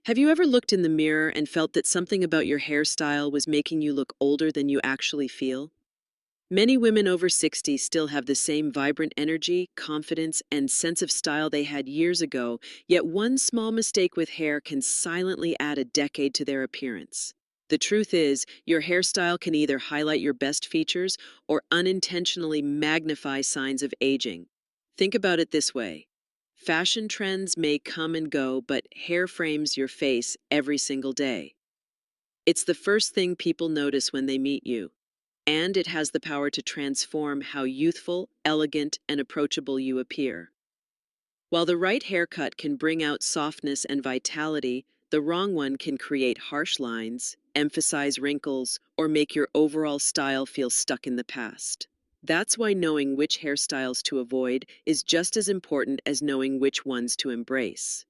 Have you ever looked in the mirror and felt that something about your hairstyle was making you look older than you actually feel? Many women over 60 still have the same vibrant energy, confidence, and sense of style they had years ago, yet one small mistake with hair can silently add a decade to their appearance. The truth is, your hairstyle can either highlight your best features or unintentionally magnify signs of aging. Think about it this way. Fashion trends may come and go, but hair frames your face every single day. It's the first thing people notice when they meet you, and it has the power to transform how youthful, elegant, and approachable you appear. While the right haircut can bring out softness and vitality, the wrong one can create harsh lines, emphasize wrinkles, or make your overall style feel stuck in the past. That's why knowing which hairstyles to avoid is just as important as knowing which ones to embrace.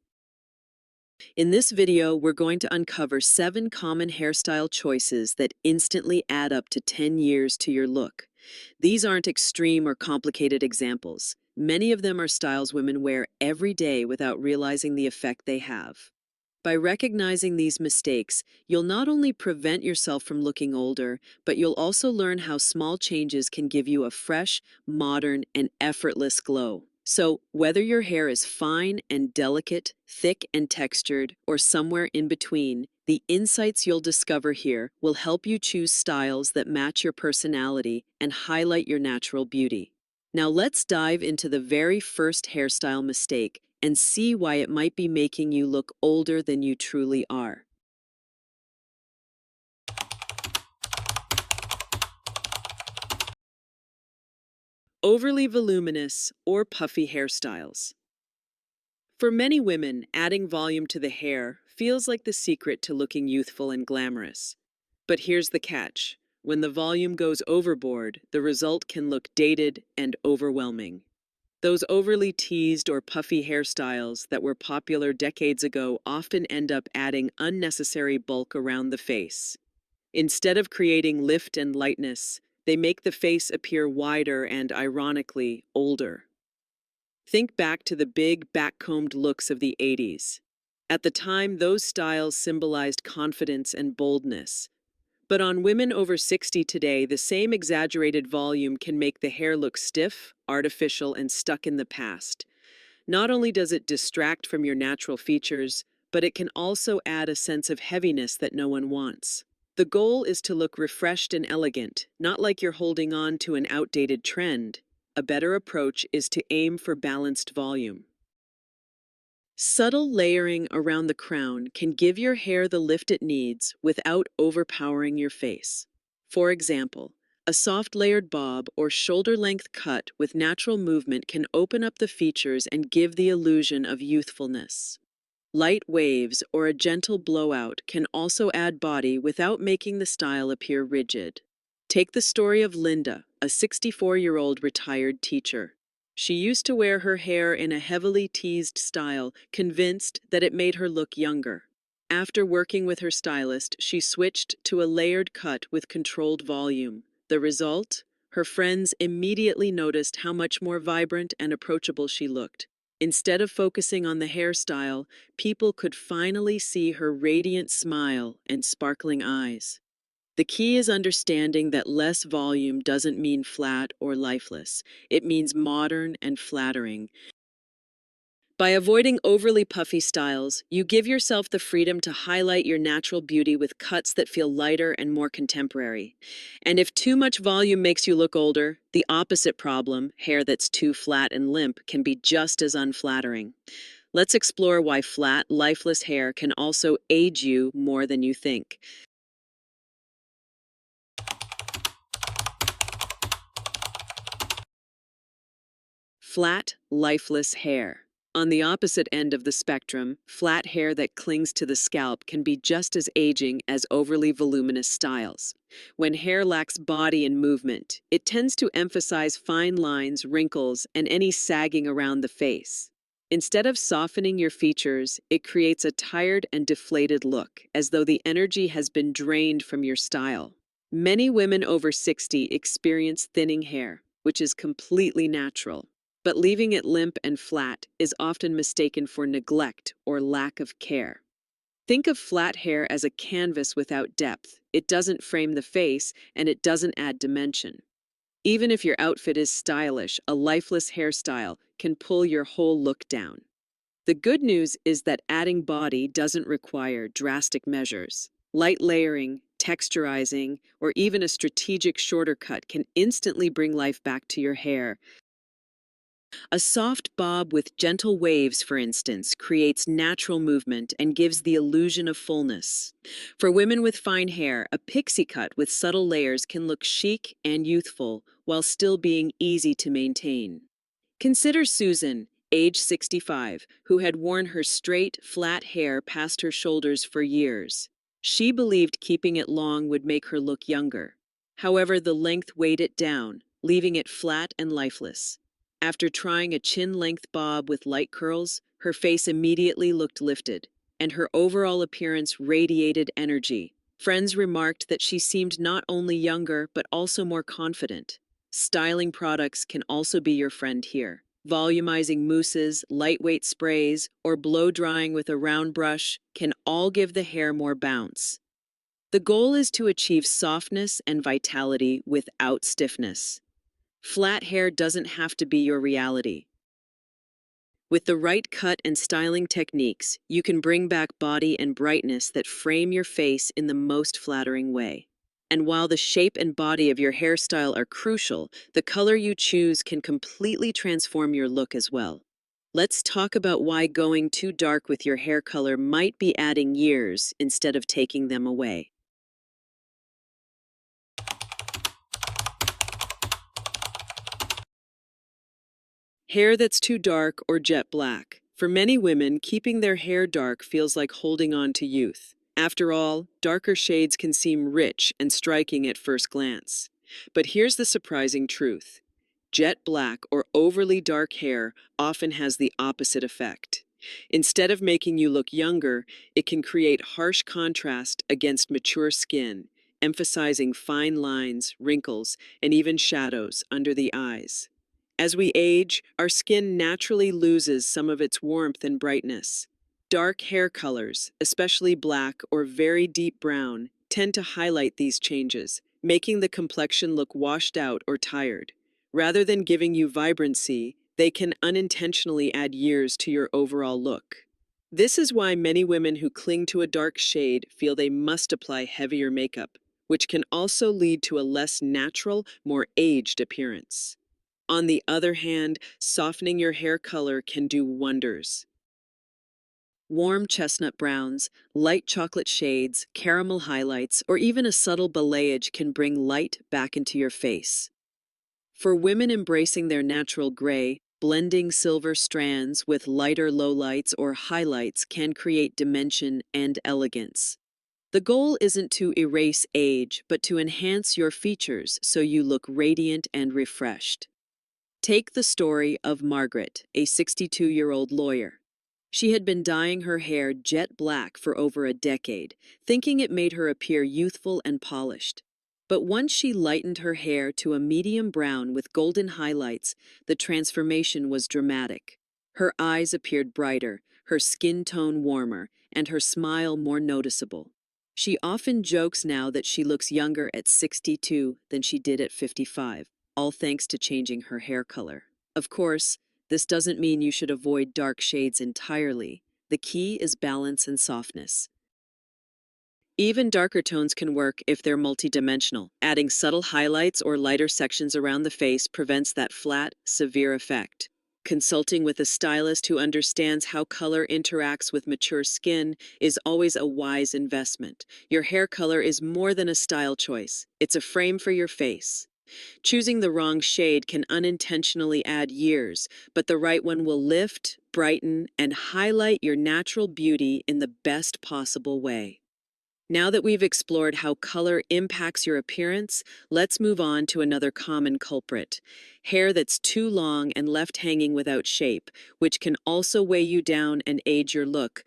In this video, we're going to uncover 7 common hairstyle choices that instantly add up to 10 years to your look. These aren't extreme or complicated examples. Many of them are styles women wear every day without realizing the effect they have. By recognizing these mistakes, you'll not only prevent yourself from looking older, but you'll also learn how small changes can give you a fresh, modern, and effortless glow. So, whether your hair is fine and delicate, thick and textured, or somewhere in between, the insights you'll discover here will help you choose styles that match your personality and highlight your natural beauty. Now, let's dive into the very first hairstyle mistake and see why it might be making you look older than you truly are. Overly voluminous or puffy hairstyles. For many women, adding volume to the hair feels like the secret to looking youthful and glamorous. But here's the catch. When the volume goes overboard, the result can look dated and overwhelming. Those overly teased or puffy hairstyles that were popular decades ago often end up adding unnecessary bulk around the face. Instead of creating lift and lightness, they make the face appear wider and, ironically, older. Think back to the big, backcombed looks of the 80s. At the time, those styles symbolized confidence and boldness. But on women over 60 today, the same exaggerated volume can make the hair look stiff, artificial, and stuck in the past. Not only does it distract from your natural features, but it can also add a sense of heaviness that no one wants. The goal is to look refreshed and elegant, not like you're holding on to an outdated trend. A better approach is to aim for balanced volume. Subtle layering around the crown can give your hair the lift it needs without overpowering your face. For example, a soft layered bob or shoulder-length cut with natural movement can open up the features and give the illusion of youthfulness. Light waves or a gentle blowout can also add body without making the style appear rigid. Take the story of Linda, a 64-year-old retired teacher. She used to wear her hair in a heavily teased style, convinced that it made her look younger. After working with her stylist, she switched to a layered cut with controlled volume. The result? Her friends immediately noticed how much more vibrant and approachable she looked. Instead of focusing on the hairstyle, people could finally see her radiant smile and sparkling eyes. The key is understanding that less volume doesn't mean flat or lifeless. It means modern and flattering. By avoiding overly puffy styles, you give yourself the freedom to highlight your natural beauty with cuts that feel lighter and more contemporary. And if too much volume makes you look older, the opposite problem, hair that's too flat and limp, can be just as unflattering. Let's explore why flat, lifeless hair can also age you more than you think. Flat, lifeless hair. On the opposite end of the spectrum, flat hair that clings to the scalp can be just as aging as overly voluminous styles. When hair lacks body and movement, it tends to emphasize fine lines, wrinkles, and any sagging around the face. Instead of softening your features, it creates a tired and deflated look, as though the energy has been drained from your style. Many women over 60 experience thinning hair, which is completely natural. But leaving it limp and flat is often mistaken for neglect or lack of care. Think of flat hair as a canvas without depth. It doesn't frame the face, and it doesn't add dimension. Even if your outfit is stylish, a lifeless hairstyle can pull your whole look down. The good news is that adding body doesn't require drastic measures. Light layering, texturizing, or even a strategic shorter cut can instantly bring life back to your hair. A soft bob with gentle waves, for instance, creates natural movement and gives the illusion of fullness. For women with fine hair, a pixie cut with subtle layers can look chic and youthful while still being easy to maintain. Consider Susan, age 65, who had worn her straight, flat hair past her shoulders for years. She believed keeping it long would make her look younger. However, the length weighed it down, leaving it flat and lifeless. After trying a chin-length bob with light curls, her face immediately looked lifted, and her overall appearance radiated energy. Friends remarked that she seemed not only younger but also more confident. Styling products can also be your friend here. Volumizing mousses, lightweight sprays, or blow drying with a round brush can all give the hair more bounce. The goal is to achieve softness and vitality without stiffness. Flat hair doesn't have to be your reality. With the right cut and styling techniques, you can bring back body and brightness that frame your face in the most flattering way. And while the shape and body of your hairstyle are crucial, the color you choose can completely transform your look as well. Let's talk about why going too dark with your hair color might be adding years instead of taking them away. Hair that's too dark or jet black. For many women, keeping their hair dark feels like holding on to youth. After all, darker shades can seem rich and striking at first glance. But here's the surprising truth. Jet black or overly dark hair often has the opposite effect. Instead of making you look younger, it can create harsh contrast against mature skin, emphasizing fine lines, wrinkles, and even shadows under the eyes. As we age, our skin naturally loses some of its warmth and brightness. Dark hair colors, especially black or very deep brown, tend to highlight these changes, making the complexion look washed out or tired. Rather than giving you vibrancy, they can unintentionally add years to your overall look. This is why many women who cling to a dark shade feel they must apply heavier makeup, which can also lead to a less natural, more aged appearance. On the other hand, softening your hair color can do wonders. Warm chestnut browns, light chocolate shades, caramel highlights, or even a subtle balayage can bring light back into your face. For women embracing their natural gray, blending silver strands with lighter lowlights or highlights can create dimension and elegance. The goal isn't to erase age, but to enhance your features so you look radiant and refreshed. Take the story of Margaret, a 62-year-old lawyer. She had been dyeing her hair jet black for over a decade, thinking it made her appear youthful and polished. But once she lightened her hair to a medium brown with golden highlights, the transformation was dramatic. Her eyes appeared brighter, her skin tone warmer, and her smile more noticeable. She often jokes now that she looks younger at 62 than she did at 55, all thanks to changing her hair color. Of course, this doesn't mean you should avoid dark shades entirely. The key is balance and softness. Even darker tones can work if they're multidimensional. Adding subtle highlights or lighter sections around the face prevents that flat, severe effect. Consulting with a stylist who understands how color interacts with mature skin is always a wise investment. Your hair color is more than a style choice. It's a frame for your face. Choosing the wrong shade can unintentionally add years, but the right one will lift, brighten, and highlight your natural beauty in the best possible way. Now that we've explored how color impacts your appearance, let's move on to another common culprit: hair that's too long and left hanging without shape, which can also weigh you down and age your look.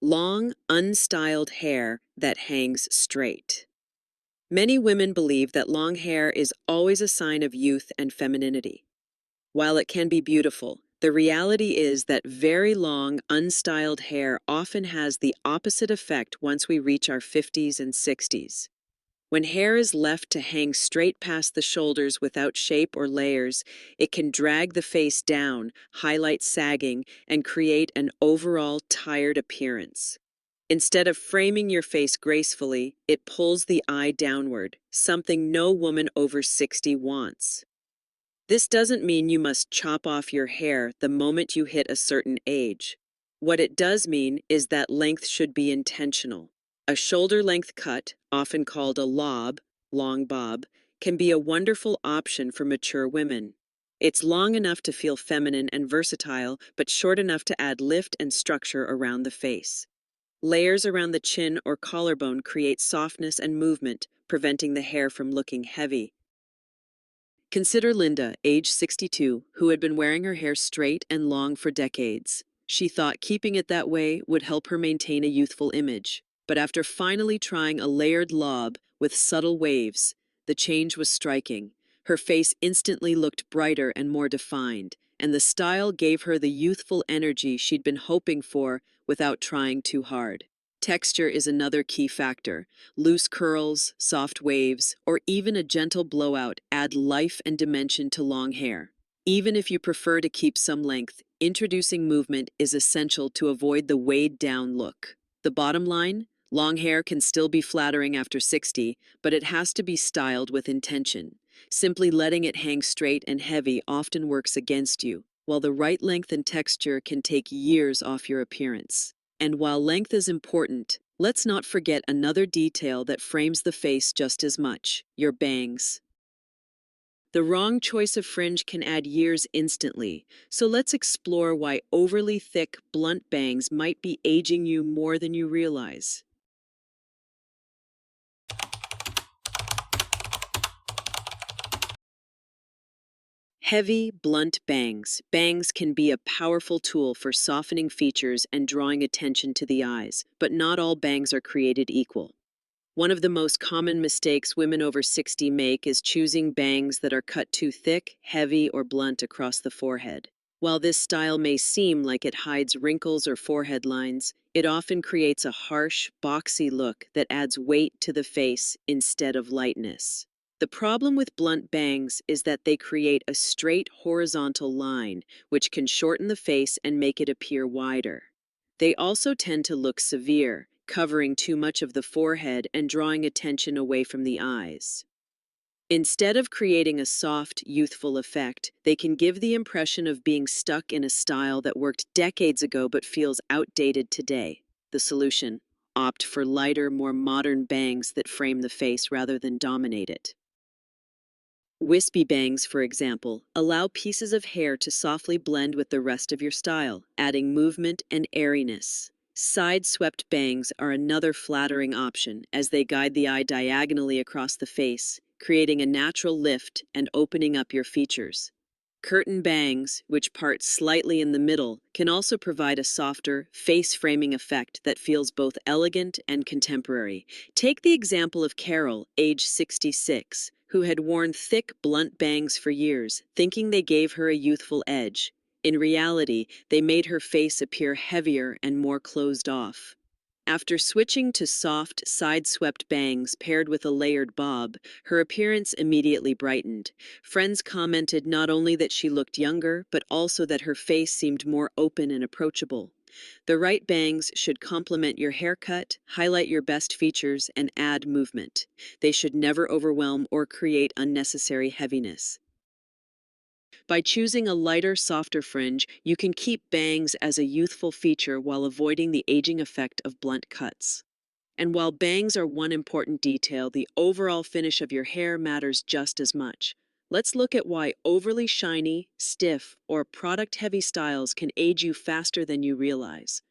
Long, unstyled hair that hangs straight. Many women believe that long hair is always a sign of youth and femininity. While it can be beautiful, the reality is that very long, unstyled hair often has the opposite effect once we reach our 50s and 60s. When hair is left to hang straight past the shoulders without shape or layers, it can drag the face down, highlight sagging, and create an overall tired appearance. Instead of framing your face gracefully, it pulls the eye downward, something no woman over 60 wants. This doesn't mean you must chop off your hair the moment you hit a certain age. What it does mean is that length should be intentional. A shoulder-length cut, often called a lob, long bob, can be a wonderful option for mature women. It's long enough to feel feminine and versatile, but short enough to add lift and structure around the face. Layers around the chin or collarbone create softness and movement, preventing the hair from looking heavy. Consider Linda, age 62, who had been wearing her hair straight and long for decades. She thought keeping it that way would help her maintain a youthful image. But after finally trying a layered lob with subtle waves, the change was striking. Her face instantly looked brighter and more defined, and the style gave her the youthful energy she'd been hoping for without trying too hard. Texture is another key factor. Loose curls, soft waves, or even a gentle blowout add life and dimension to long hair. Even if you prefer to keep some length, introducing movement is essential to avoid the weighed-down look. The bottom line? Long hair can still be flattering after 60, but it has to be styled with intention. Simply letting it hang straight and heavy often works against you, while the right length and texture can take years off your appearance. And while length is important, let's not forget another detail that frames the face just as much: your bangs. The wrong choice of fringe can add years instantly, so let's explore why overly thick, blunt bangs might be aging you more than you realize. Heavy, blunt bangs. Bangs can be a powerful tool for softening features and drawing attention to the eyes, but not all bangs are created equal. One of the most common mistakes women over 60 make is choosing bangs that are cut too thick, heavy, or blunt across the forehead. While this style may seem like it hides wrinkles or forehead lines, it often creates a harsh, boxy look that adds weight to the face instead of lightness. The problem with blunt bangs is that they create a straight horizontal line, which can shorten the face and make it appear wider. They also tend to look severe, covering too much of the forehead and drawing attention away from the eyes. Instead of creating a soft, youthful effect, they can give the impression of being stuck in a style that worked decades ago but feels outdated today. The solution: opt for lighter, more modern bangs that frame the face rather than dominate it. Wispy bangs, for example, allow pieces of hair to softly blend with the rest of your style, adding movement and airiness. Side-swept bangs are another flattering option, as they guide the eye diagonally across the face, creating a natural lift and opening up your features. Curtain bangs, which part slightly in the middle, can also provide a softer, face-framing effect that feels both elegant and contemporary. Take the example of Carol, age 66, who had worn thick, blunt bangs for years, thinking they gave her a youthful edge. In reality, they made her face appear heavier and more closed off. After switching to soft, side-swept bangs paired with a layered bob, her appearance immediately brightened. Friends commented not only that she looked younger, but also that her face seemed more open and approachable. The right bangs should complement your haircut, highlight your best features, and add movement. They should never overwhelm or create unnecessary heaviness. By choosing a lighter, softer fringe, you can keep bangs as a youthful feature while avoiding the aging effect of blunt cuts. And while bangs are one important detail, the overall finish of your hair matters just as much. Let's look at why overly shiny, stiff, or product-heavy styles can age you faster than you realize.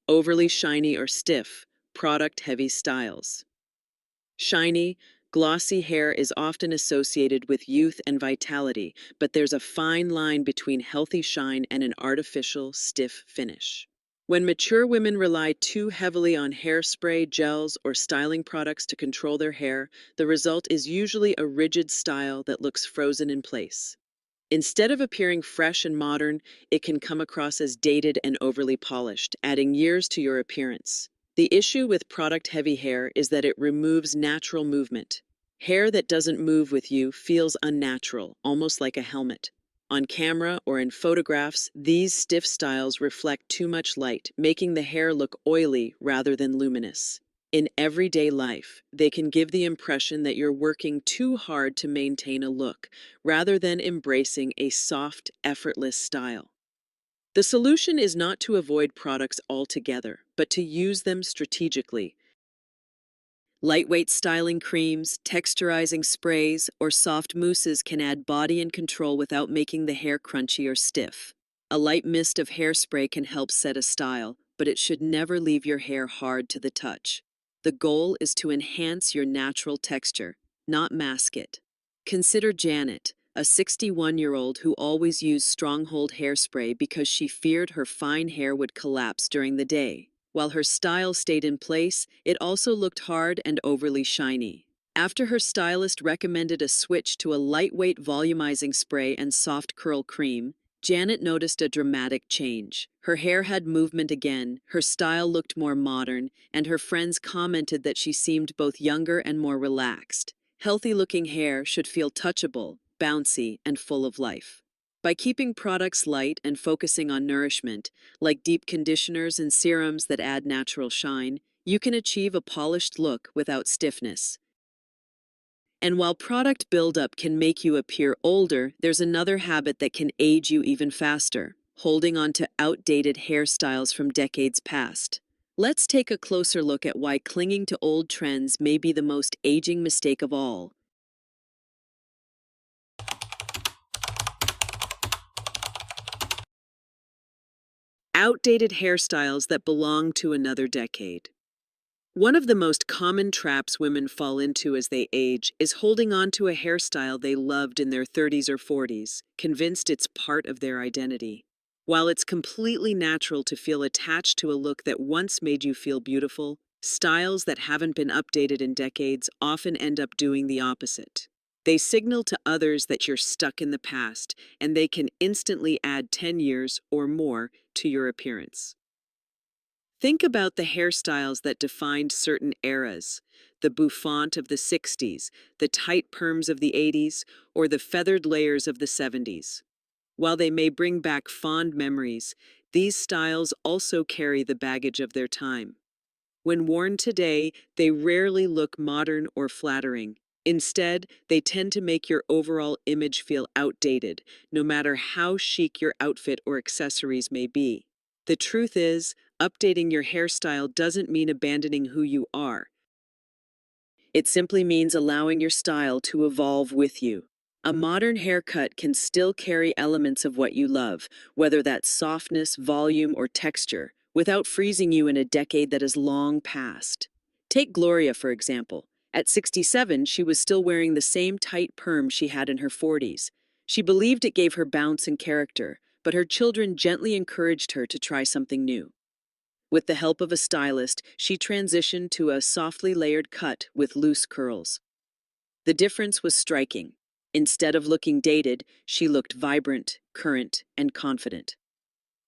Overly shiny or stiff, product-heavy styles. Shiny, glossy hair is often associated with youth and vitality, but there's a fine line between healthy shine and an artificial, stiff finish. When mature women rely too heavily on hairspray, gels, or styling products to control their hair, the result is usually a rigid style that looks frozen in place. Instead of appearing fresh and modern, it can come across as dated and overly polished, adding years to your appearance. The issue with product-heavy hair is that it removes natural movement. Hair that doesn't move with you feels unnatural, almost like a helmet. On camera or in photographs, these stiff styles reflect too much light, making the hair look oily rather than luminous. In everyday life, they can give the impression that you're working too hard to maintain a look, rather than embracing a soft, effortless style. The solution is not to avoid products altogether, but to use them strategically. Lightweight styling creams, texturizing sprays, or soft mousses can add body and control without making the hair crunchy or stiff. A light mist of hairspray can help set a style, but it should never leave your hair hard to the touch. The goal is to enhance your natural texture, not mask it. Consider Janet, a 61-year-old who always used Stronghold hairspray because she feared her fine hair would collapse during the day. While her style stayed in place, it also looked hard and overly shiny. After her stylist recommended a switch to a lightweight volumizing spray and soft curl cream, Janet noticed a dramatic change. Her hair had movement again, her style looked more modern, and her friends commented that she seemed both younger and more relaxed. Healthy-looking hair should feel touchable, bouncy, and full of life. By keeping products light and focusing on nourishment, like deep conditioners and serums that add natural shine, you can achieve a polished look without stiffness. And while product buildup can make you appear older, there's another habit that can age you even faster: holding on to outdated hairstyles from decades past. Let's take a closer look at why clinging to old trends may be the most aging mistake of all. Outdated hairstyles that belong to another decade. One of the most common traps women fall into as they age is holding on to a hairstyle they loved in their 30s or 40s, convinced it's part of their identity. While it's completely natural to feel attached to a look that once made you feel beautiful, styles that haven't been updated in decades often end up doing the opposite. They signal to others that you're stuck in the past, and they can instantly add 10 years or more to your appearance. Think about the hairstyles that defined certain eras: the bouffant of the 60s, the tight perms of the 80s, or the feathered layers of the 70s. While they may bring back fond memories, these styles also carry the baggage of their time. When worn today, they rarely look modern or flattering. Instead, they tend to make your overall image feel outdated, no matter how chic your outfit or accessories may be. The truth is, updating your hairstyle doesn't mean abandoning who you are. It simply means allowing your style to evolve with you. A modern haircut can still carry elements of what you love, whether that's softness, volume, or texture, without freezing you in a decade that has long passed. Take Gloria, for example. At 67, she was still wearing the same tight perm she had in her 40s. She believed it gave her bounce and character, but her children gently encouraged her to try something new. With the help of a stylist, she transitioned to a softly layered cut with loose curls. The difference was striking. Instead of looking dated, she looked vibrant, current, and confident.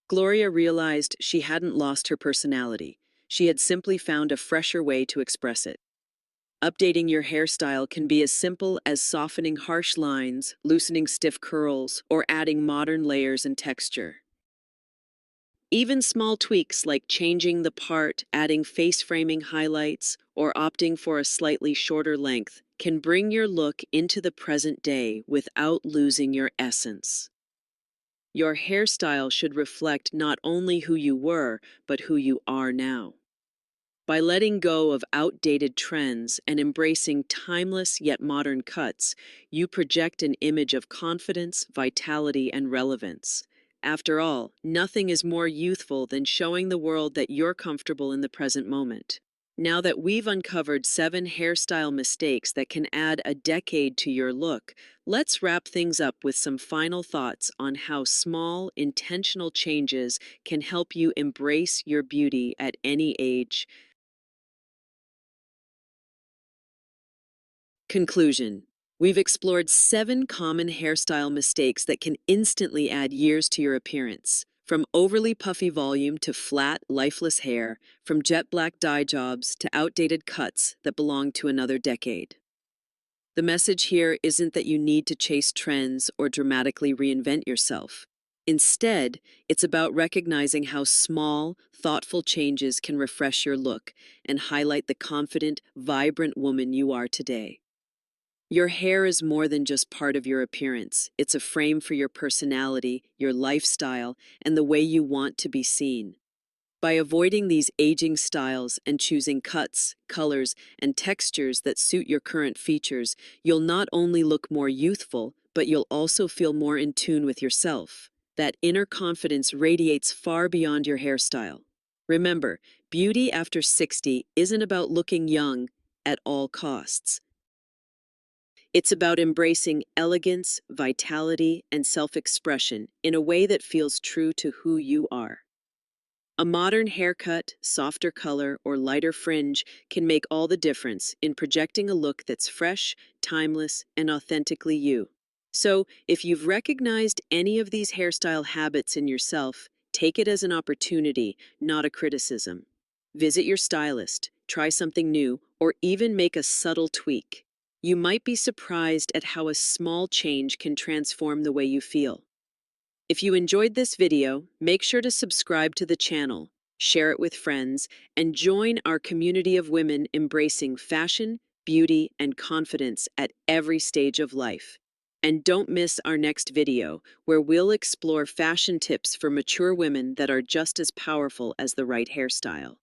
Gloria realized she hadn't lost her personality. She had simply found a fresher way to express it. Updating your hairstyle can be as simple as softening harsh lines, loosening stiff curls, or adding modern layers and texture. Even small tweaks like changing the part, adding face framing highlights, or opting for a slightly shorter length can bring your look into the present day without losing your essence. Your hairstyle should reflect not only who you were, but who you are now. By letting go of outdated trends and embracing timeless yet modern cuts, you project an image of confidence, vitality, and relevance. After all, nothing is more youthful than showing the world that you're comfortable in the present moment. Now that we've uncovered 7 hairstyle mistakes that can add a decade to your look, let's wrap things up with some final thoughts on how small, intentional changes can help you embrace your beauty at any age. Conclusion. We've explored 7 common hairstyle mistakes that can instantly add years to your appearance. From overly puffy volume to flat, lifeless hair, from jet black dye jobs to outdated cuts that belong to another decade. The message here isn't that you need to chase trends or dramatically reinvent yourself. Instead, it's about recognizing how small, thoughtful changes can refresh your look and highlight the confident, vibrant woman you are today. Your hair is more than just part of your appearance. It's a frame for your personality, your lifestyle, and the way you want to be seen. By avoiding these aging styles and choosing cuts, colors, and textures that suit your current features, you'll not only look more youthful, but you'll also feel more in tune with yourself. That inner confidence radiates far beyond your hairstyle. Remember, beauty after 60 isn't about looking young at all costs. It's about embracing elegance, vitality, and self-expression in a way that feels true to who you are. A modern haircut, softer color, or lighter fringe can make all the difference in projecting a look that's fresh, timeless, and authentically you. So, if you've recognized any of these hairstyle habits in yourself, take it as an opportunity, not a criticism. Visit your stylist, try something new, or even make a subtle tweak. You might be surprised at how a small change can transform the way you feel. If you enjoyed this video, make sure to subscribe to the channel, share it with friends, and join our community of women embracing fashion, beauty, and confidence at every stage of life. And don't miss our next video, where we'll explore fashion tips for mature women that are just as powerful as the right hairstyle.